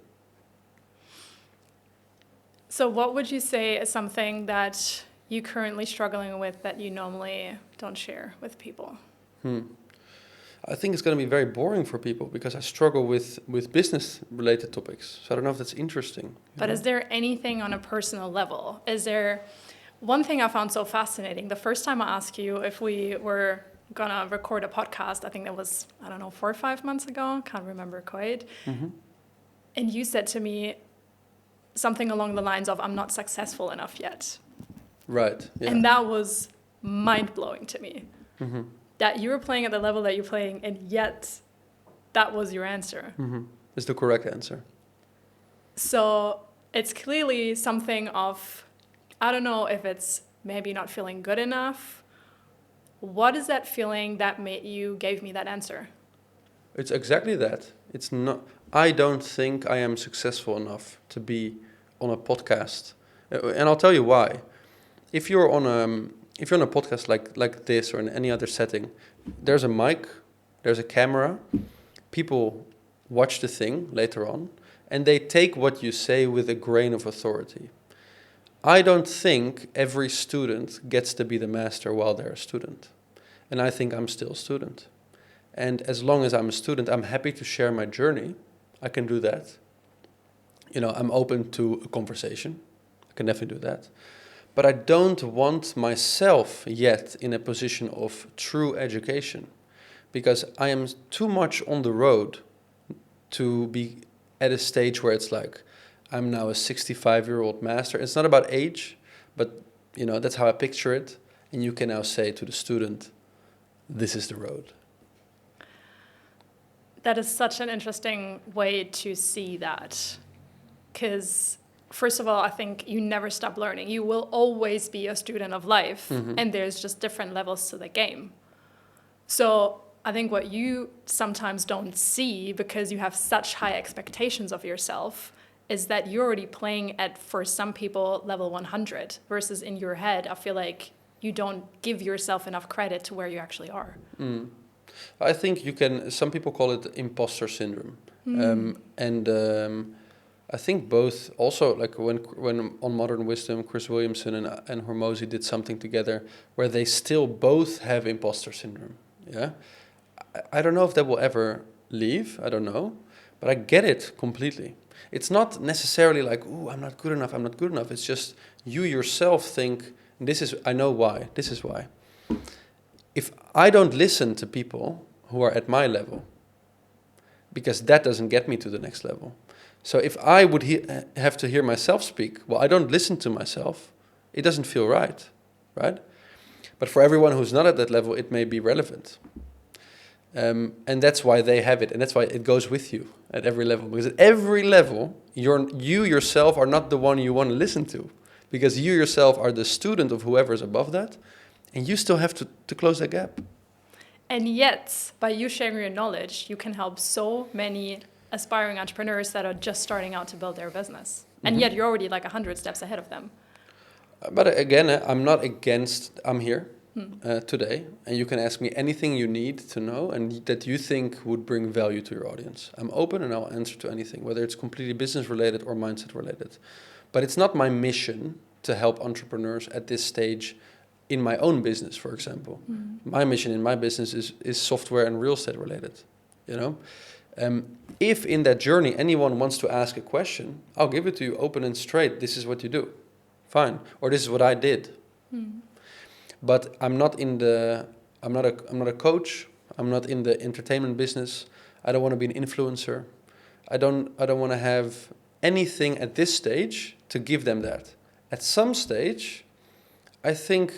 So what would you say is something that you're currently struggling with that you normally don't share with people? I think it's going to be very boring for people because I struggle with business-related topics. So I don't know if that's interesting. But is there anything on a personal level? Is there one thing I found so fascinating? The first time I asked you if we were going to record a podcast, I think that was, 4 or 5 months ago. Can't remember quite. And you said to me something along the lines of, I'm not successful enough yet. Right. Yeah. And that was mind-blowing to me. That you were playing at the level that you're playing, and yet that was your answer. It's the correct answer. So it's clearly something of, I don't know if it's maybe not feeling good enough. What is that feeling that made you gave me that answer? It's exactly that. It's not. I don't think I am successful enough to be on a podcast, and I'll tell you why. If you're on a podcast like this or in any other setting, there's a mic, there's a camera, people watch the thing later on, and they take what you say with a grain of authority. I don't think every student gets to be the master while they're a student, and I think I'm still a student. And as long as I'm a student, I'm happy to share my journey. I can do that. I'm open to a conversation. I can definitely do that. but I don't want myself yet in a position of true education, because I am too much on the road to be at a stage where it's like, I'm now a 65-year-old master. It's not about age, but that's how I picture it. And you can now say to the student, this is the road. That is such an interesting way to see that. Because, first of all, I think you never stop learning. You will always be a student of life, and there's just different levels to the game. So I think what you sometimes don't see, because you have such high expectations of yourself, is that you're already playing at, for some people, level 100, versus in your head, I feel like you don't give yourself enough credit to where you actually are. I think some people call it imposter syndrome. I think both also, like when on Modern Wisdom, Chris Williamson and Hormozy did something together where they still both have imposter syndrome. Yeah. I don't know if that will ever leave. I don't know. But I get it completely. It's not necessarily like, ooh, I'm not good enough. I'm not good enough. It's just you yourself think, I know why. This is why. If I don't listen to people who are at my level, because that doesn't get me to the next level. So if I would have to hear myself speak, well, I don't listen to myself. It doesn't feel right? But for everyone who's not at that level, it may be relevant. And that's why they have it. And that's why it goes with you at every level. Because at every level, you yourself are not the one you want to listen to. Because you yourself are the student of whoever is above that. And you still have to close that gap. And yet, by you sharing your knowledge, you can help so many aspiring entrepreneurs that are just starting out to build their business. And yet you're already like 100 steps ahead of them. But again, I'm here today, and you can ask me anything you need to know and that you think would bring value to your audience. I'm open and I'll answer to anything, whether it's completely business related or mindset related. But it's not my mission to help entrepreneurs at this stage in my own business, for example. My mission in my business is software and real estate related, If in that journey anyone wants to ask a question, I'll give it to you open and straight. This is what you do. Fine. Or this is what I did. But I'm not a coach. I'm not in the entertainment business. I don't want to be an influencer. I don't want to have anything at this stage to give them that. At some stage, I think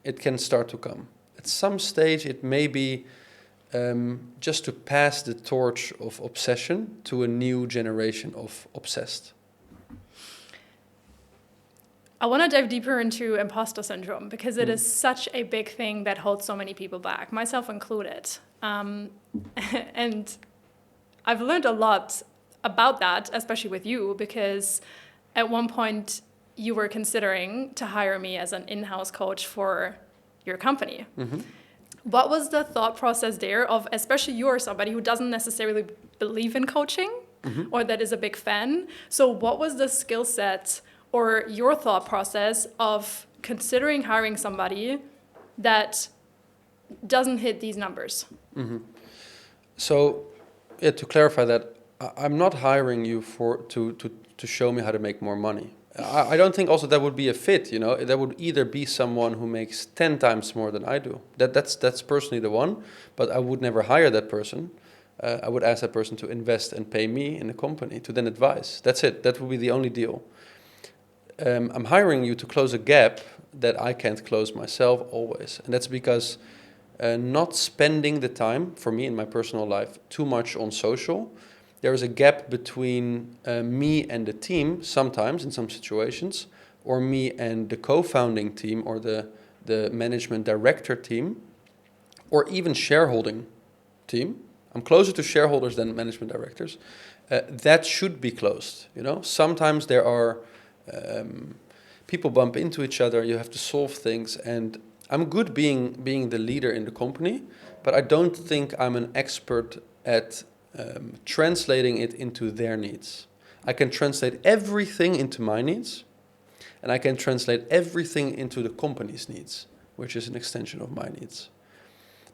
it can start to come. At some stage, it may be just to pass the torch of obsession to a new generation of obsessed. I want to dive deeper into imposter syndrome because it is such a big thing that holds so many people back, myself included. And I've learned a lot about that, especially with you, because at one point you were considering to hire me as an in-house coach for your company. What was the thought process there of, especially you're somebody who doesn't necessarily believe in coaching or that is a big fan. So what was the skill set or your thought process of considering hiring somebody that doesn't hit these numbers? So, to clarify that, I'm not hiring you to show me how to make more money. I don't think also that would be a fit, That would either be someone who makes 10 times more than I do. That's personally the one, but I would never hire that person. I would ask that person to invest and pay me in the company to then advise. That's it. That would be the only deal. I'm hiring you to close a gap that I can't close myself always. And that's because not spending the time, for me in my personal life, too much on social. There is a gap between me and the team sometimes in some situations, or me and the co-founding team or the management director team, or even shareholding team. I'm closer to shareholders than management directors. That should be closed. Sometimes there are people bump into each other. You have to solve things, and I'm good being the leader in the company, but I don't think I'm an expert at translating it into their needs. I can translate everything into my needs, and I can translate everything into the company's needs, which is an extension of my needs.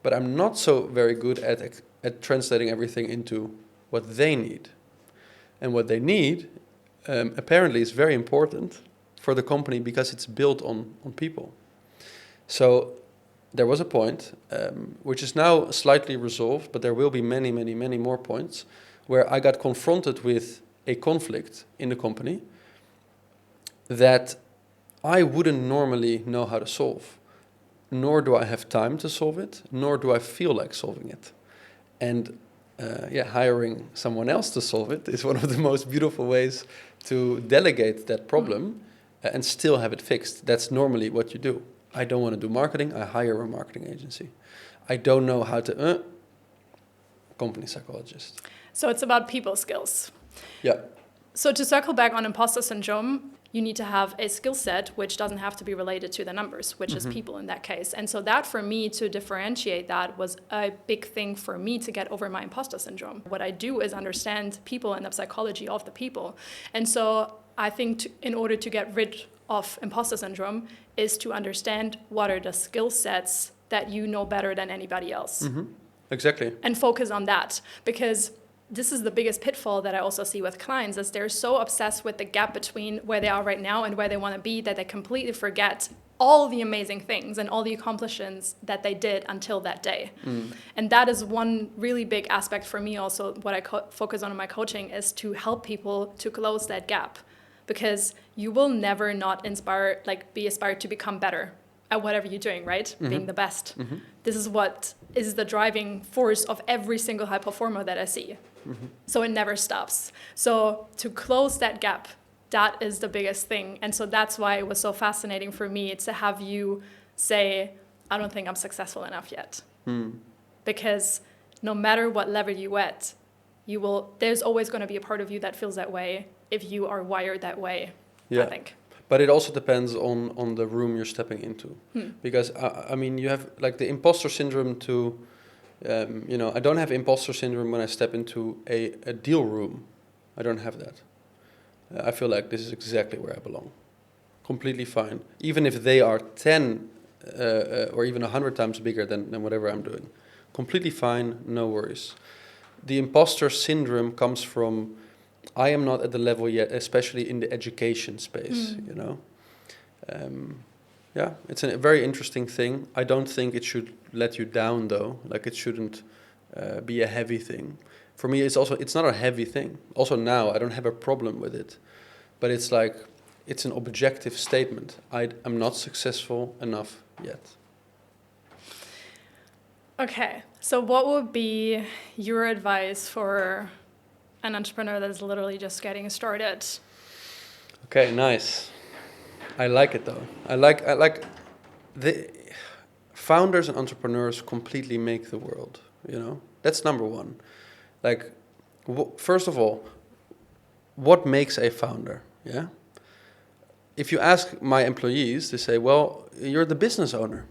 But I'm not so very good at translating everything into what they need. And what they need, apparently, is very important for the company because it's built on people. So there was a point, which is now slightly resolved, but there will be many, many, many more points where I got confronted with a conflict in the company that I wouldn't normally know how to solve, nor do I have time to solve it, nor do I feel like solving it. And hiring someone else to solve it is one of the most beautiful ways to delegate that problem and still have it fixed. That's normally what you do. I don't want to do marketing, I hire a marketing agency. I don't know how to, company psychologist. So it's about people skills. Yeah. So to circle back on imposter syndrome, you need to have a skill set which doesn't have to be related to the numbers, which is people in that case. And so that for me to differentiate that was a big thing for me to get over my imposter syndrome. What I do is understand people and the psychology of the people. And so I think in order to get rid of imposter syndrome is to understand what are the skill sets that you know better than anybody else. Mm-hmm. Exactly. And focus on that, because this is the biggest pitfall that I also see with clients, is they're so obsessed with the gap between where they are right now and where they want to be that they completely forget all the amazing things and all the accomplishments that they did until that day. And that is one really big aspect for me also, what I focus on in my coaching, is to help people to close that gap, because you will never not be inspired to become better at whatever you're doing, right? Being the best. This is what is the driving force of every single high performer that I see. So it never stops. So to close that gap, that is the biggest thing. And so that's why it was so fascinating for me to have you say, I don't think I'm successful enough yet. Because no matter what level you at, there's always going to be a part of you that feels that way if you are wired that way, I think. But it also depends on the room you're stepping into. Because, you have like the imposter syndrome to, I don't have imposter syndrome when I step into a deal room. I don't have that. I feel like this is exactly where I belong. Completely fine. Even if they are 10 or even 100 times bigger than whatever I'm doing. Completely fine, no worries. The imposter syndrome comes from, I am not at the level yet, especially in the education space, it's a very interesting thing. I don't think it should let you down, though. Like, it shouldn't be a heavy thing. For me, it's not a heavy thing. Also now, I don't have a problem with it. But it's like, it's an objective statement. I'm not successful enough yet. Okay, so what would be your advice for an entrepreneur that is literally just getting started? Okay, nice. I like it though. I like the founders and entrepreneurs completely make the world, That's number one. Like, first of all, what makes a founder? Yeah. If you ask my employees, they say, well, you're the business owner.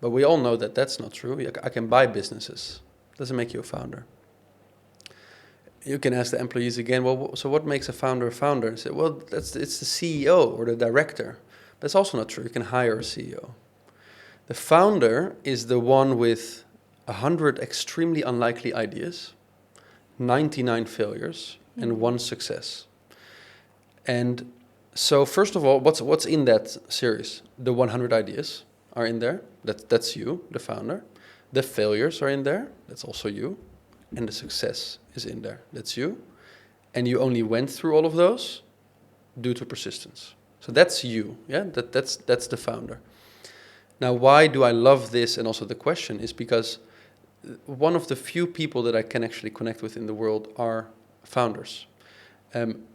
But we all know that that's not true. I can buy businesses. Doesn't make you a founder. You can ask the employees again, well, so what makes a founder a founder? And say, well, it's the CEO or the director. That's also not true. You can hire a CEO. The founder is the one with 100 extremely unlikely ideas, 99 failures, and 1 success. And so, first of all, what's in that series? The 100 ideas are in there. That's you, the founder. The failures are in there. That's also you. And the success is in there. That's you. And you only went through all of those due to persistence. So that's you. Yeah, that's the founder. Now, why do I love this? And also the question is because one of the few people that I can actually connect with in the world are founders.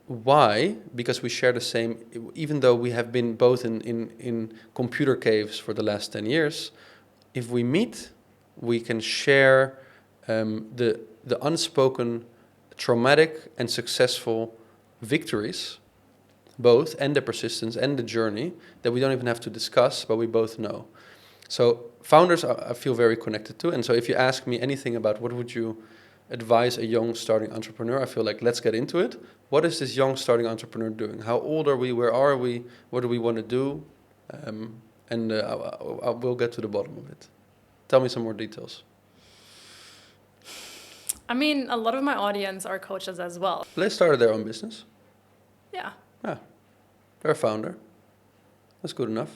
Why? Because we share the same, even though we have been both in computer caves for the last 10 years, if we meet, we can share the unspoken traumatic and successful victories, both, and the persistence and the journey that we don't even have to discuss, but we both know. So founders I feel very connected to. And so if you ask me anything about what would you advise a young starting entrepreneur, I feel like let's get into it. What is this young starting entrepreneur doing? How old are we? Where are we? What do we want to do? I will get to the bottom of it. Tell me some more details. I mean, a lot of my audience are coaches as well. They started their own business. Yeah. Yeah. They're a founder. That's good enough.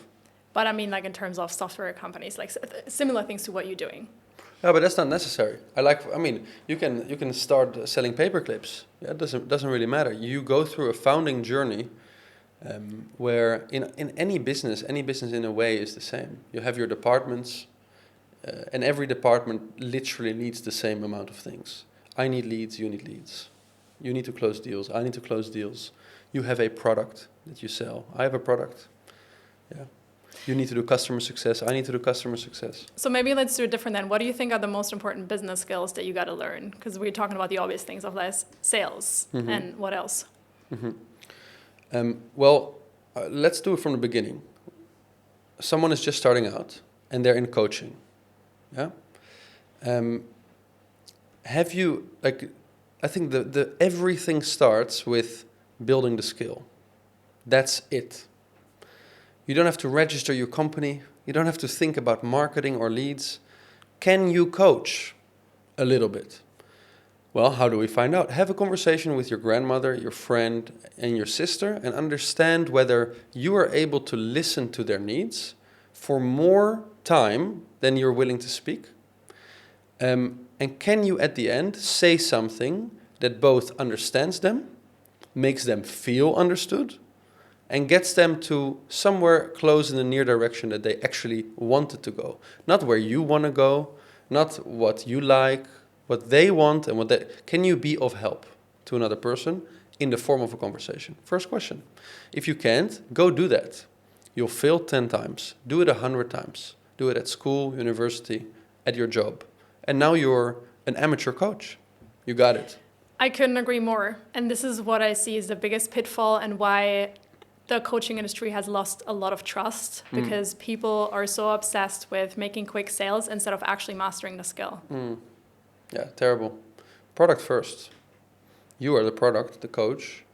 But I mean, like in terms of software companies, like similar things to what you're doing. Yeah, but that's not necessary. I mean, you can start selling paper clips. Yeah, it doesn't really matter. You go through a founding journey where in any business in a way is the same. You have your departments, and every department literally leads the same amount of things. I need leads, you need leads. You need to close deals, I need to close deals. You have a product that you sell. I have a product. Yeah. You need to do customer success. I need to do customer success. So maybe let's do it different then. What do you think are the most important business skills that you got to learn? Because we're talking about the obvious things of less sales and what else? Well, let's do it from the beginning. Someone is just starting out and they're in coaching. Yeah. Have you I think the everything starts with building the skill. That's it. You don't have to register your company. You don't have to think about marketing or leads. Can you coach a little bit? Well, how do we find out? Have a conversation with your grandmother, your friend, and your sister and understand whether you are able to listen to their needs for more time than you're willing to speak. And can you, at the end, say something that both understands them, makes them feel understood, and gets them to somewhere close in the near direction that they actually wanted to go. Not where you want to go, not what you like, what they want, and can you be of help to another person in the form of a conversation? First question. If you can't, go do that. You'll fail 10 times. Do it 100 times. Do it at school, university, at your job. And now you're an amateur coach. You got it. I couldn't agree more. And this is what I see as the biggest pitfall and why the coaching industry has lost a lot of trust, because people are so obsessed with making quick sales instead of actually mastering the skill. Yeah, terrible. Product first. You are the product, the coach.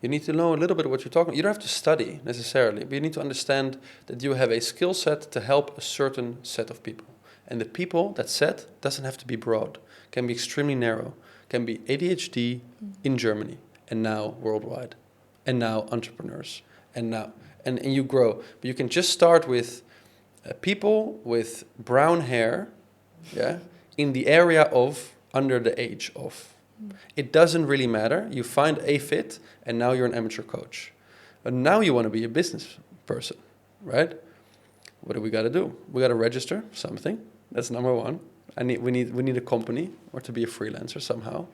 You need to know a little bit what you're talking about. You don't have to study necessarily, but you need to understand that you have a skill set to help a certain set of people. And the people, that set, doesn't have to be broad. Can be extremely narrow. Can be ADHD in Germany and now worldwide. And now entrepreneurs, and you grow. But you can just start with people with brown hair, yeah, in the area of under the age of. It doesn't really matter. You find a fit, and now you're an amateur coach. But now you want to be a business person, right? What do we got to do? We got to register something. That's number one. We need a company or to be a freelancer somehow.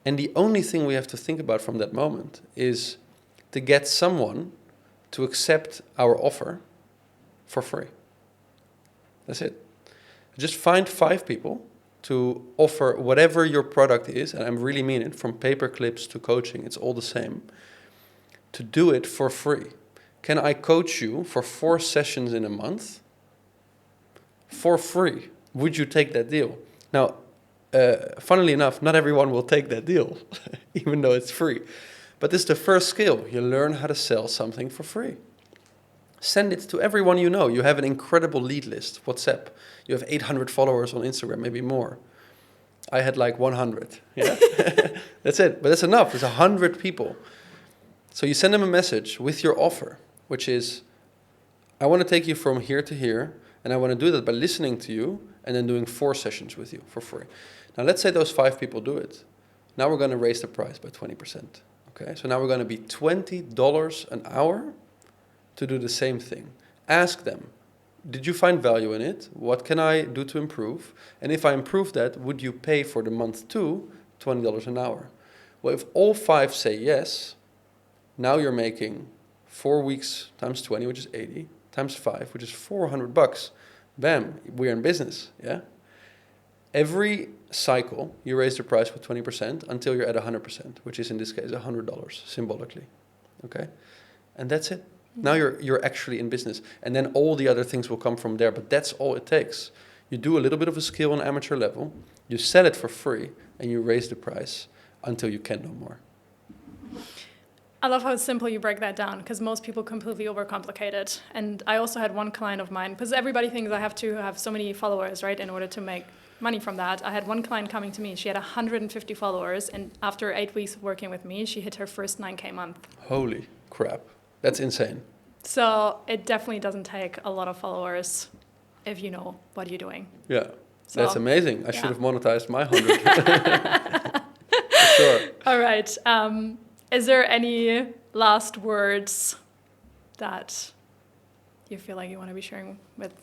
And the only thing we have to think about from that moment is to get someone to accept our offer for free. That's it. Just find 5 people to offer whatever your product is, and I really mean it, from paper clips to coaching, it's all the same, to do it for free. Can I coach you for 4 sessions in a month for free? Would you take that deal? Now, funnily enough, not everyone will take that deal, even though it's free. But this is the first skill. You learn how to sell something for free. Send it to everyone you know. You have an incredible lead list, WhatsApp. You have 800 followers on Instagram, maybe more. I had like 100. Yeah, that's it. But that's enough. It's 100 people. So you send them a message with your offer, which is, I want to take you from here to here, and I want to do that by listening to you and then doing 4 sessions with you for free. Now, let's say those 5 people do it. Now we're going to raise the price by 20%. Okay, so now we're going to be $20 an hour to do the same thing. Ask them, did you find value in it? What can I do to improve? And if I improve that, would you pay for the month 2 $20 an hour? Well, if all 5 say yes, now you're making 4 weeks times 20, which is 80, times 5, which is $400. Bam, we're in business, yeah? Every cycle, you raise the price with 20% until you're at 100%, which is in this case $100 symbolically, okay? And that's it. Now you're actually in business. And then all the other things will come from there, but that's all it takes. You do a little bit of a skill on amateur level, you sell it for free, and you raise the price until you can no more. I love how simple you break that down, because most people completely overcomplicate it. And I also had one client of mine, because everybody thinks I have to have so many followers, right, in order to make money from that. I had one client coming to me. She had 150 followers, and after 8 weeks of working with me, she hit her first 9K month. Holy crap. That's insane. So it definitely doesn't take a lot of followers if you know what you're doing. Yeah, So, that's amazing. I should yeah. have monetized my 100. For sure. All right. Is there any last words that you feel like you want to be sharing with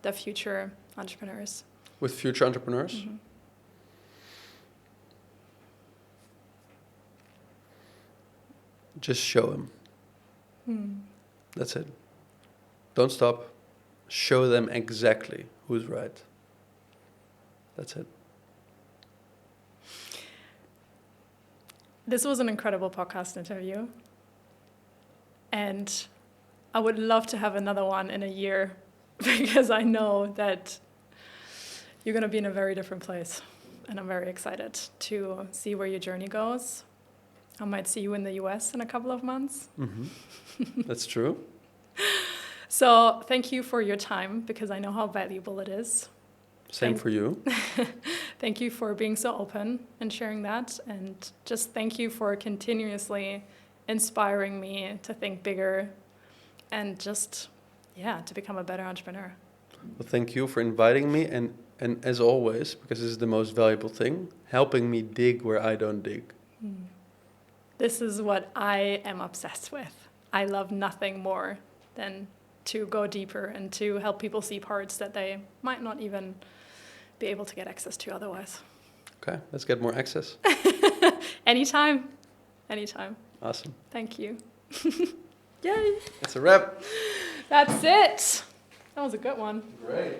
the future entrepreneurs? With future entrepreneurs? Mm-hmm. Just show them. That's it. Don't stop. Show them exactly who's right. That's it. This was an incredible podcast interview. And I would love to have another one in a year because I know that you're going to be in a very different place. And I'm very excited to see where your journey goes. I might see you in the US in a couple of months. Mm-hmm. That's true. So thank you for your time because I know how valuable it is. Same for you. Thank you for being so open and sharing that. And just thank you for continuously inspiring me to think bigger and just, to become a better entrepreneur. Well, thank you for inviting me. And as always, because this is the most valuable thing, helping me dig where I don't dig. This is what I am obsessed with. I love nothing more than to go deeper and to help people see parts that they might not even be able to get access to otherwise. Okay, let's get more access. Anytime. Anytime. Awesome. Thank you. Yay. That's a wrap. That's it. That was a good one. Great.